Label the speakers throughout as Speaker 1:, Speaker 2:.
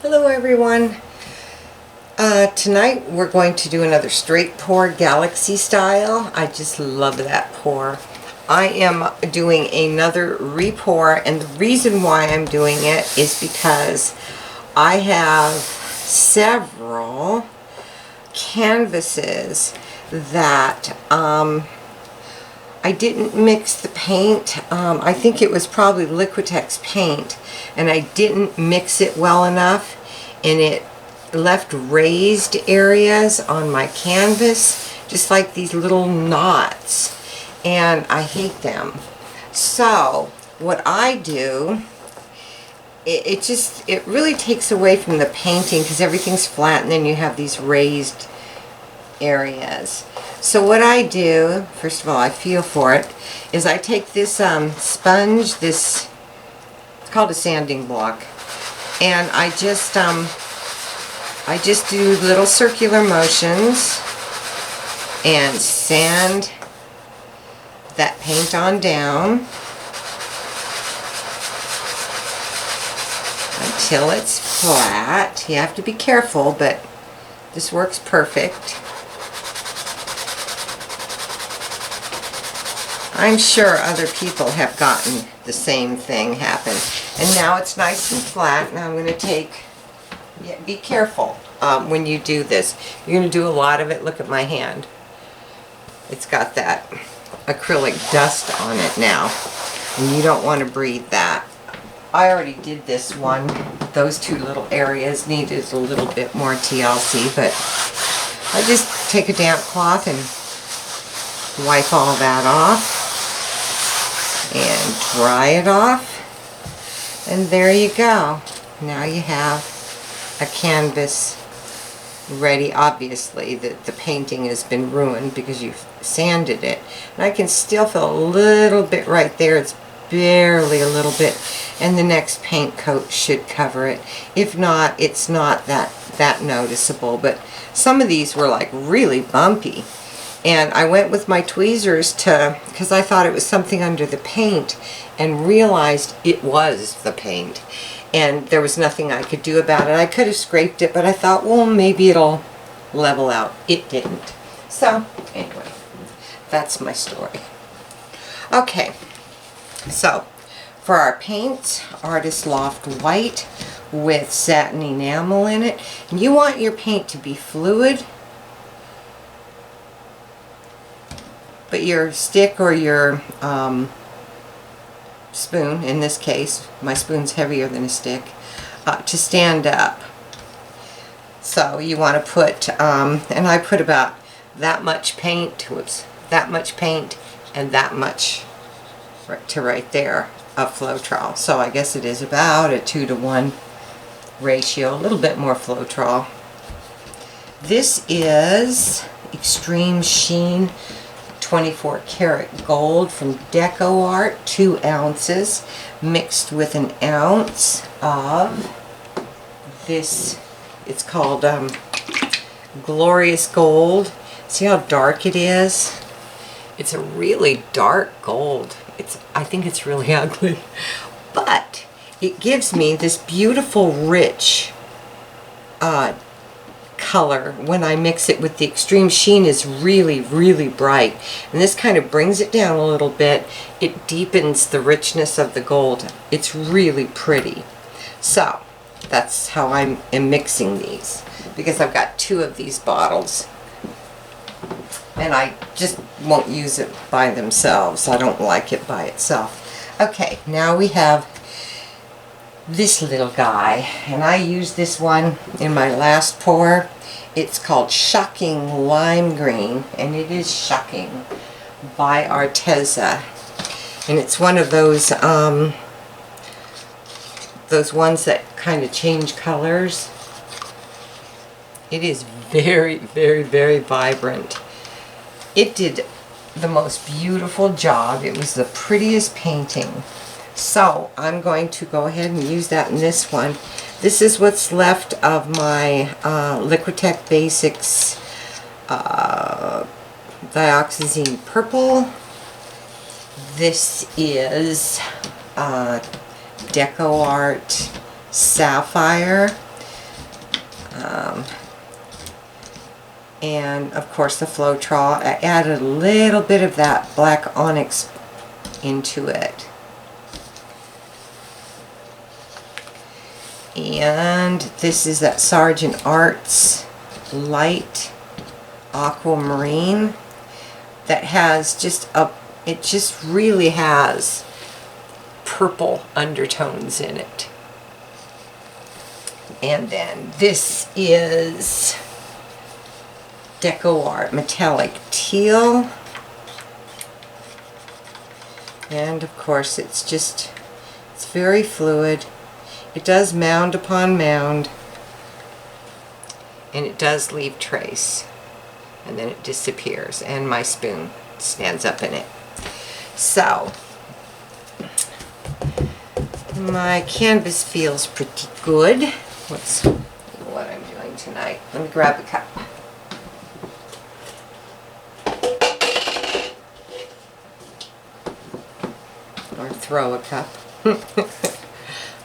Speaker 1: Hello everyone. Tonight we're going to do another straight pour galaxy style. I just love that pour. I am doing another re-pour, and the reason why I'm doing it is because I have several canvases that I didn't mix the paint. I think it was probably Liquitex paint, and I didn't mix it well enough, and it left raised areas on my canvas, just like these little knots, and I hate them. So what I do, it really takes away from the painting because everything's flat and then you have these raised areas. So what I do, first of all, I feel for it, is I take this sponge, it's called a sanding block, and I just do little circular motions and sand that paint on down until it's flat. You have to be careful, but this works perfect. I'm sure other people have gotten the same thing happen. And now it's nice and flat. Now I'm going to take, be careful when you do this. You're going to do a lot of it. Look at my hand. It's got that acrylic dust on it now, and you don't want to breathe that. I already did this one. Those two little areas needed a little bit more TLC, but I just take a damp cloth and wipe all that off and dry it off, and there you go. Now you have a canvas ready. Obviously the painting has been ruined because you've sanded it, and I can still feel a little bit right there. It's barely a little bit, and the next paint coat should cover it. If not, it's not that noticeable, but some of these were like really bumpy. And I went with my tweezers because I thought it was something under the paint, and realized it was the paint. And there was nothing I could do about it. I could have scraped it, but I thought, well, maybe it'll level out. It didn't. So, anyway, that's my story. Okay, so for our paint, Artist Loft White with satin enamel in it. And you want your paint to be fluid, but your stick or your spoon, in this case, my spoon's heavier than a stick, to stand up. So you want to put, and I put about that much paint, that much paint, and that much to right there of Floetrol. So I guess it is about a 2-to-1 ratio, a little bit more Floetrol. This is Extreme Sheen 24 karat gold from Deco Art, 2 ounces, mixed with an ounce of this. It's called Glorious Gold. See how dark it is? It's a really dark gold. I think it's really ugly, but it gives me this beautiful rich color when I mix it with the Extreme Sheen. Is really, really bright, and this kind of brings it down a little bit. It deepens the richness of the gold. It's really pretty. So that's how I am mixing these, because I've got 2 of these bottles, and I just won't use it by themselves. I don't like it by itself. Okay, now we have this little guy, and I used this one in my last pour. It's called Shocking Lime Green, and it is shocking, by Arteza, and it's one of those ones that kind of change colors. It is very, very, very vibrant. It did the most beautiful job. It was the prettiest painting. So I'm going to go ahead and use that in this one. This is what's left of my Liquitex Basics Dioxazine Purple. This is Deco Art Sapphire. And of course the Floetrol. I added a little bit of that black onyx into it. And this is that Sargent Arts light aquamarine that has just it just really has purple undertones in it. And then this is Deco Art Metallic Teal. And of course it's very fluid. It does mound upon mound, and it does leave trace, and then it disappears, and my spoon stands up in it. So my canvas feels pretty good. What I'm doing tonight. Let me grab a cup. Or throw a cup.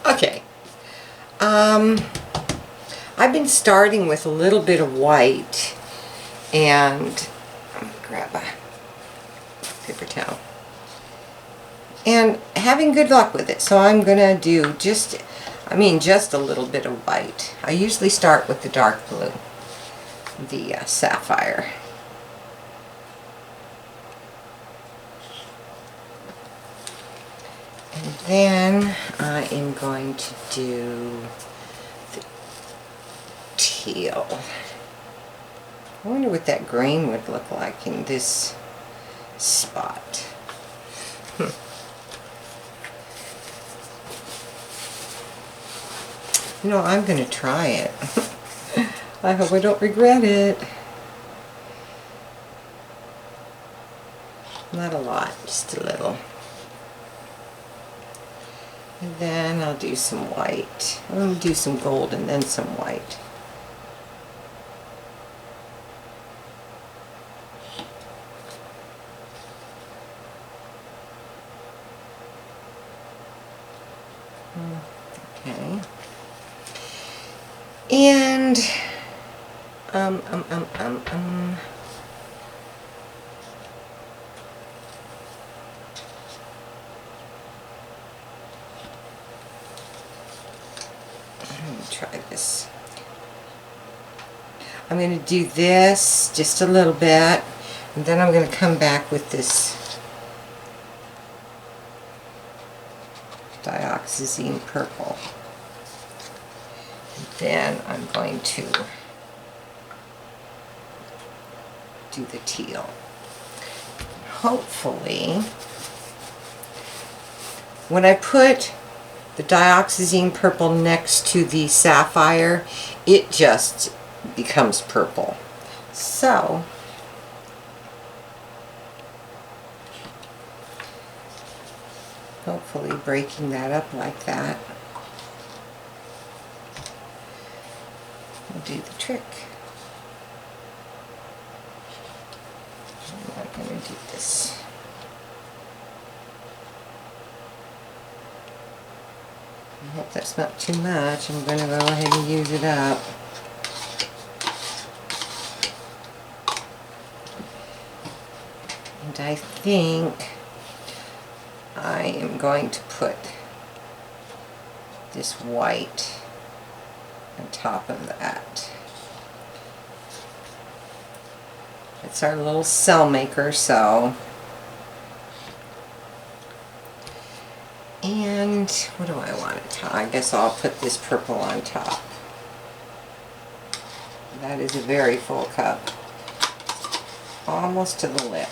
Speaker 1: Okay. I've been starting with a little bit of white, and I'm going to grab a paper towel, and having good luck with it. So I'm going to do just a little bit of white. I usually start with the dark blue, the sapphire. And then I am going to do the teal. I wonder what that green would look like in this spot. You know, I'm going to try it. I hope I don't regret it. Not a lot, just a little. And then I'll do some white. I'm going to do some gold and then some white. Okay. And try this. I'm going to do this just a little bit, and then I'm going to come back with this dioxazine purple. And then I'm going to do the teal. Hopefully, when I put the dioxazine purple next to the sapphire, it just becomes purple. So hopefully breaking that up like that will do the trick. I'm not going to do this. I hope that's not too much. I'm going to go ahead and use it up. And I think I am going to put this white on top of that. It's our little cell maker, so. And what do I want it to? I guess I'll put this purple on top. That is a very full cup. Almost to the lip.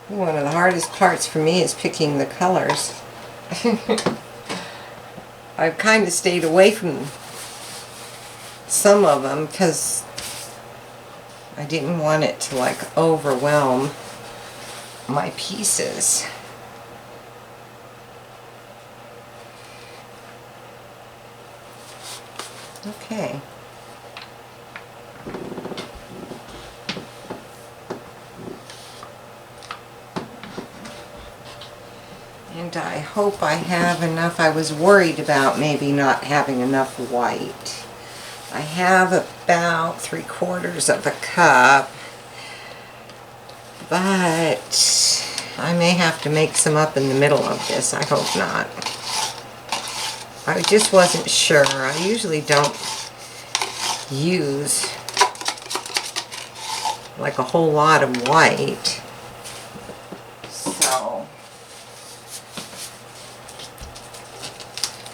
Speaker 1: One of the hardest parts for me is picking the colors. I've kind of stayed away from some of them because I didn't want it to like overwhelm my pieces. Okay. And And I hope I have enough. I was worried about maybe not having enough white. I have about 3/4 of a cup, but I may have to make some up in the middle of this. I hope not. I just wasn't sure. I usually don't use like a whole lot of white. So,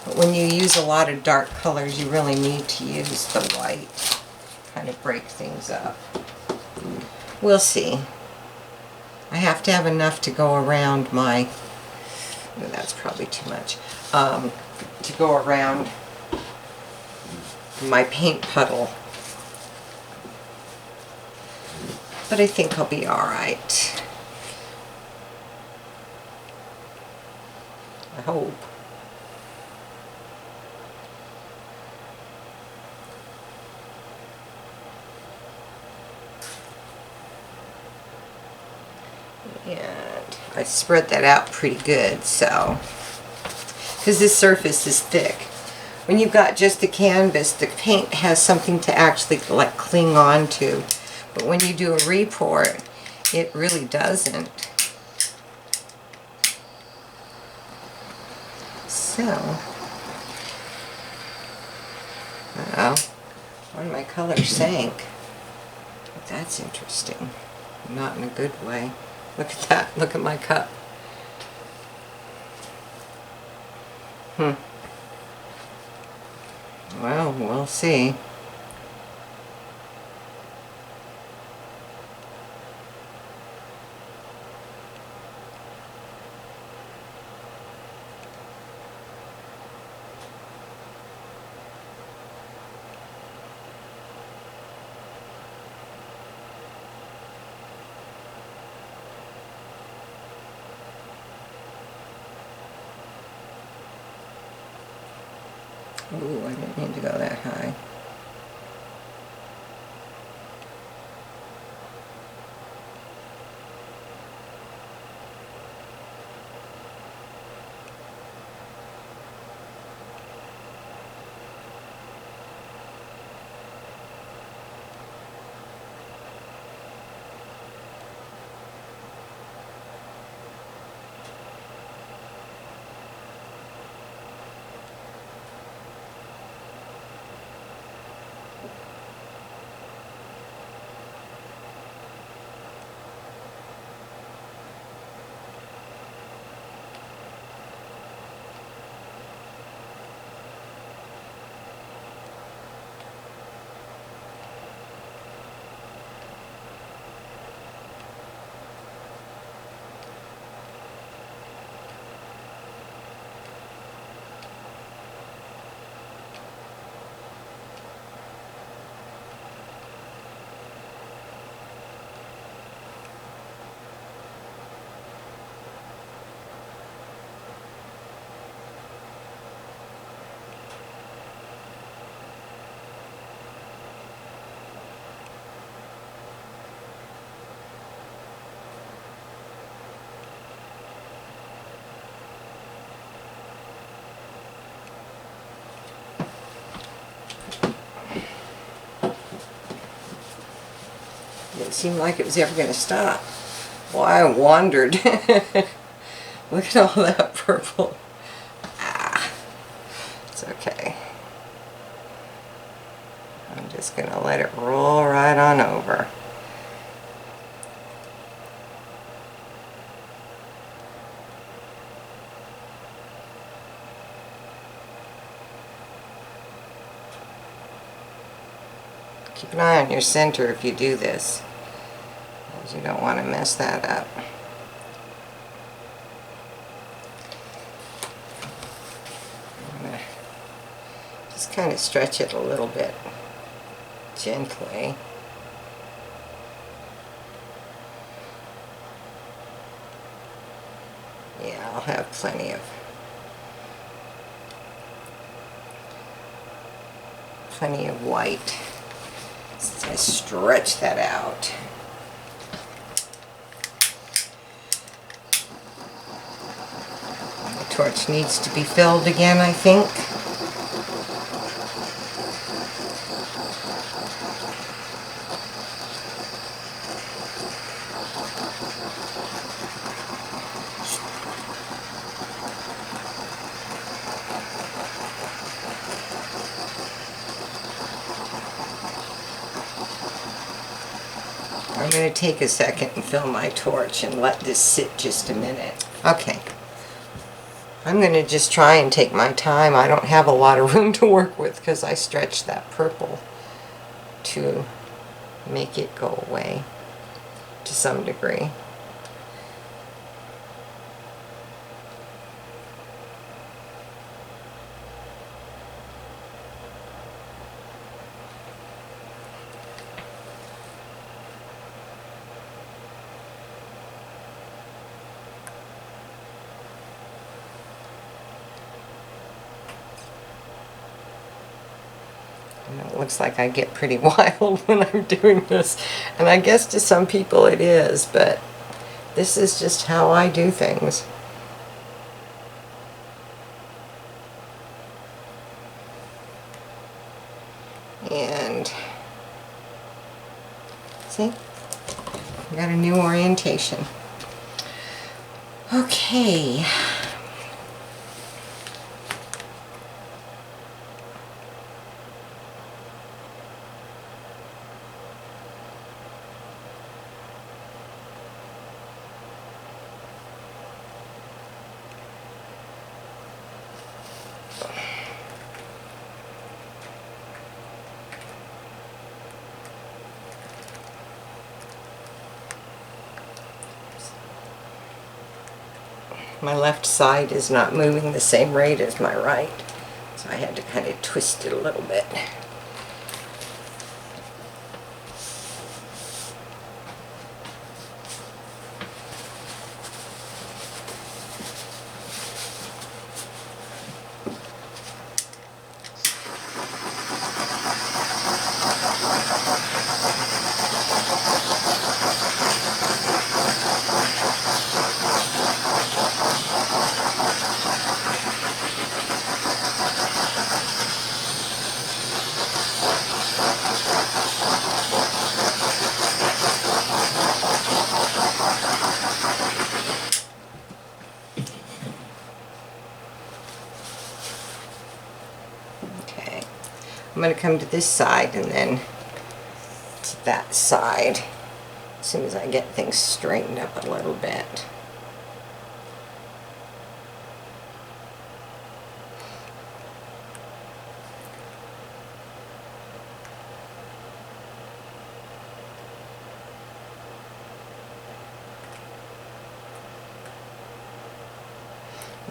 Speaker 1: but when you use a lot of dark colors, you really need to use the white. Kind of break things up. We'll see. I have to have enough to go around my, oh, that's probably too much, to go around my paint puddle. But I think I'll be alright. I hope. And I spread that out pretty good, so, because this surface is thick. When you've got just the canvas, the paint has something to actually like cling on to. But when you do a report, it really doesn't. So, one of my colors sank. That's interesting. Not in a good way. Look at that. Look at my cup. Well, we'll see. Ooh, I didn't mean to go that high. Didn't seem like it was ever going to stop. Well, I wandered. Look at all that purple. Ah, it's okay. I'm just going to let it roll right on over. Keep an eye on your center if you do this, because you don't want to mess that up. I'm going to just kind of stretch it a little bit gently. Yeah, I'll have plenty of white. I stretch that out. torch needs to be filled again, I think. I'm going to take a second and fill my torch and let this sit just a minute. Okay. I'm going to just try and take my time. I don't have a lot of room to work with because I stretched that purple to make it go away to some degree. It looks like I get pretty wild when I'm doing this, and I guess to some people it is, but this is just how I do things. And see, I got a new orientation. Okay. My left side is not moving the same rate as my right, so I had to kind of twist it a little bit. Okay, I'm going to come to this side and then to that side as soon as I get things straightened up a little bit.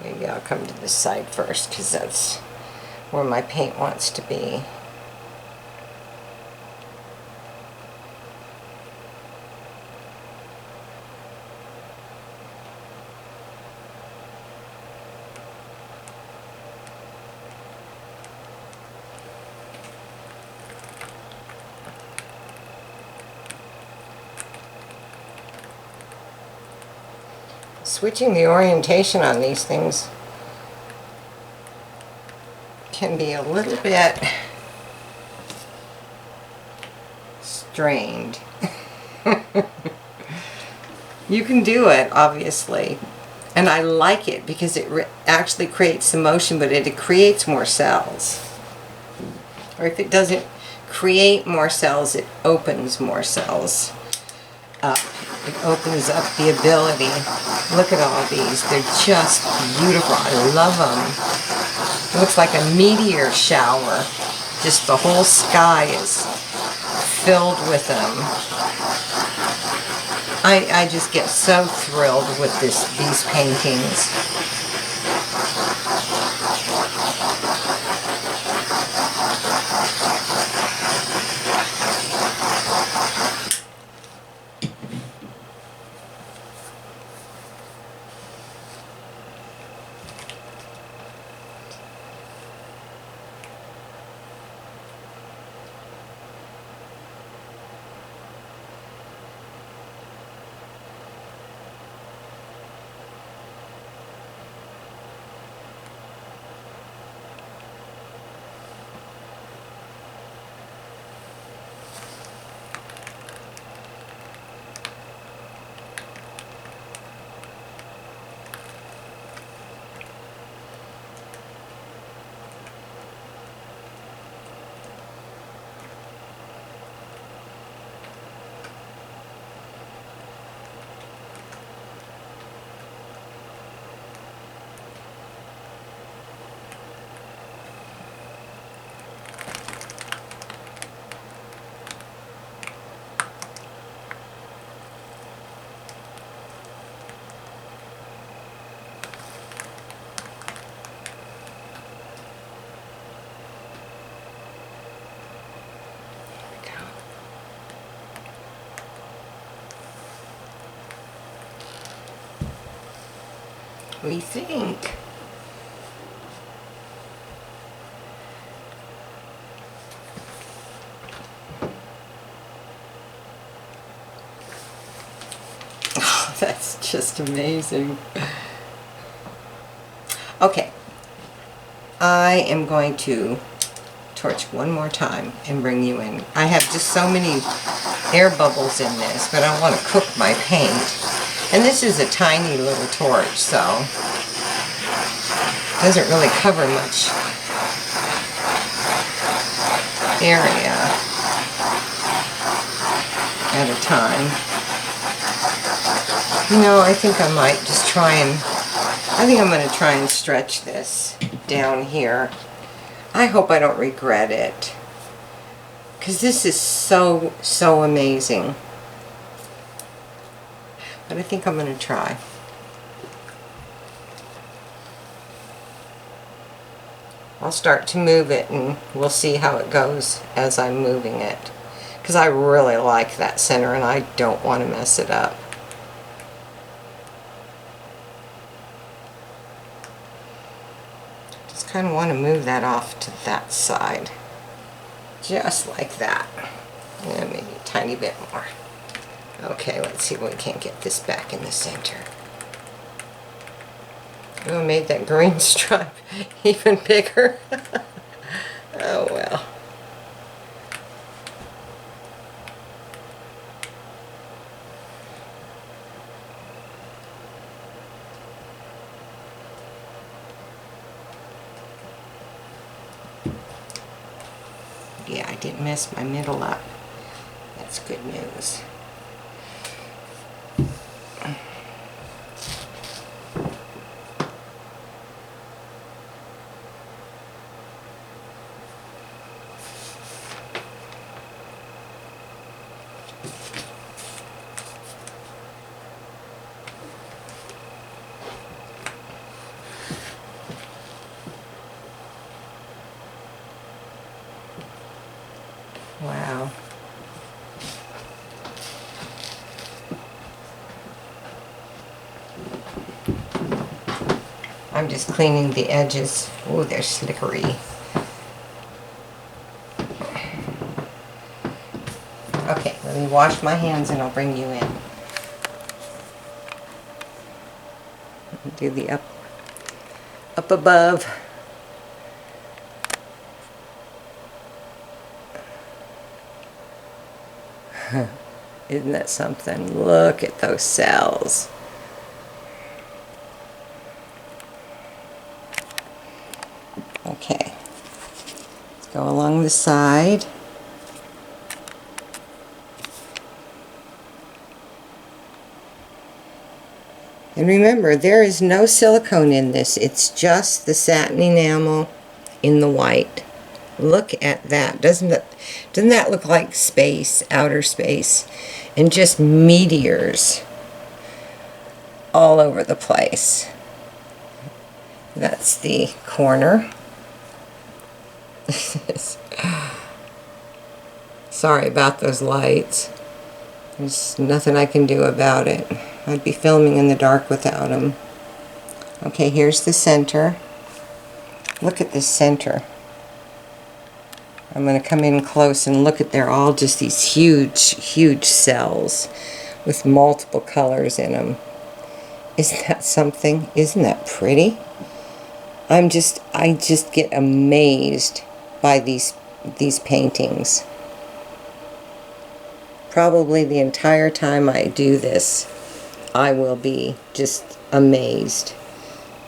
Speaker 1: Maybe I'll come to this side first because that's where my paint wants to be. Switching the orientation on these things can be a little bit strained. You can do it, obviously, and I like it because it actually creates some motion, but it creates more cells. Or if it doesn't create more cells, it opens more cells up. It opens up the ability. Look at all these. They're just beautiful. I love them. It looks like a meteor shower. Just the whole sky is filled with them. I just get so thrilled with these paintings. we think. Oh, that's just amazing. Okay, I am going to torch one more time and bring you in. I have just so many air bubbles in this, but I want to cook my paint. And this is a tiny little torch, so it doesn't really cover much area at a time. You know, I think I might just try and, I think I'm going to try and stretch this down here. I hope I don't regret it, because this is so, so amazing. But I think I'm going to try. I'll start to move it and we'll see how it goes as I'm moving it. Because I really like that center and I don't want to mess it up. Just kind of want to move that off to that side. Just like that. And maybe a tiny bit more. Okay, let's see if we can't get this back in the center. Oh, made that green stripe even bigger. Oh well. Yeah, I didn't mess my middle up. That's good news. Wow. I'm just cleaning the edges. Oh, they're slickery. Okay, let me wash my hands and I'll bring you in. Do the up above. Isn't that something? Look at those cells. Okay, let's go along the side. And remember, there is no silicone in this. It's just the satin enamel in the white. Look at that. Doesn't that look like space, outer space? And just meteors all over the place. That's the corner. Sorry about those lights. There's nothing I can do about it. I'd be filming in the dark without them. Okay, here's the center. Look at this center. I'm going to come in close and look at, they're all just these huge, huge cells with multiple colors in them. Isn't that something? Isn't that pretty? I just get amazed by these paintings. Probably the entire time I do this, I will be just amazed.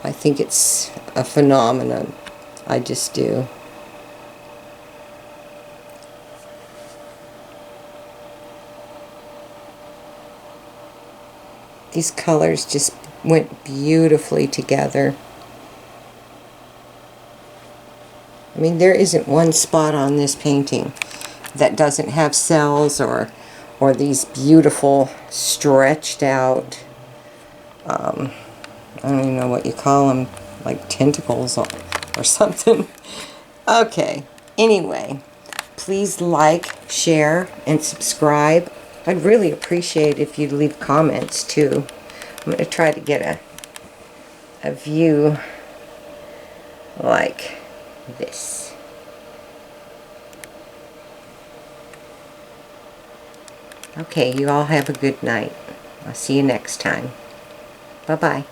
Speaker 1: I think it's a phenomenon. I just do. These colors just went beautifully together. I mean, there isn't one spot on this painting that doesn't have cells or these beautiful stretched out, I don't even know what you call them, like tentacles or something. Okay, anyway, please like, share, and subscribe. I'd really appreciate if you'd leave comments too. I'm going to try to get a view like this. Okay, you all have a good night. I'll see you next time. Bye-bye.